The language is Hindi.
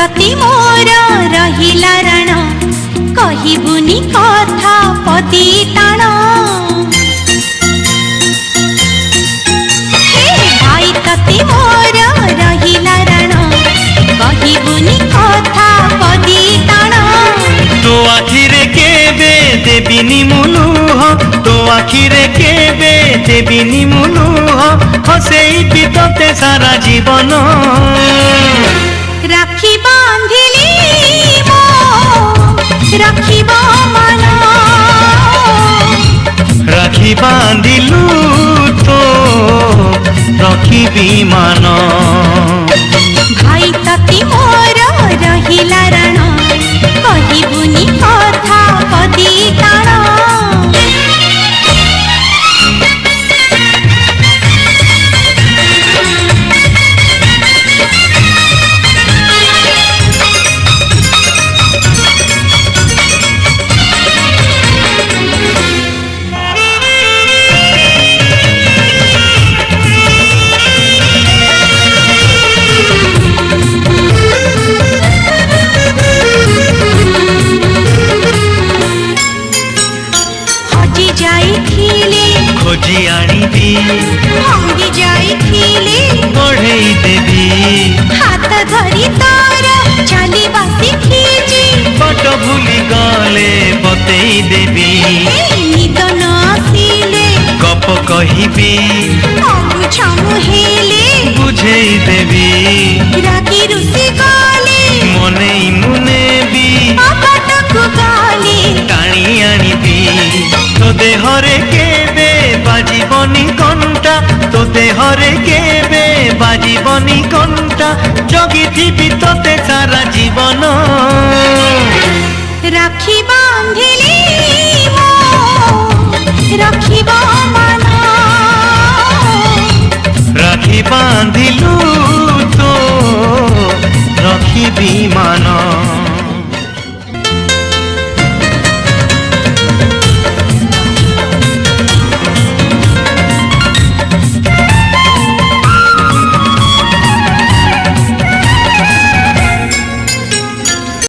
तती मोर रहिला राण कहिबुनी कथा पदी ताण भाई तती मोर रहिला राण कहिबुनी कथा पदी ताण तो आखिरे केबे देबिनी मुलुह तो आखिरे केबे देबिनी मुलुह हसेई तोते सारा जीवन राखी बांधिली मो राखिब मन राखी बांधिलु तो रखिबी मान भाई तती मोर रहिला राण कहिबुनी कथा पदी ताण खोजी आनिबी भांगी जाइथिले बढ़ई देबी हाथ धरी तार चली बासी खींची बट भूली गले बतेई देबी निद न आसिले गप कहिबी अमु छमु हेले बुझेई देबी रागी रुसी गाले मनेई मुनेबी अपटकु गाले टाणी आनिबी तो देहरे केबे बाजीबनी कंटा तो देहरे केबे बाजीबनी कंटा जगिथिबी तोते सारा जीवन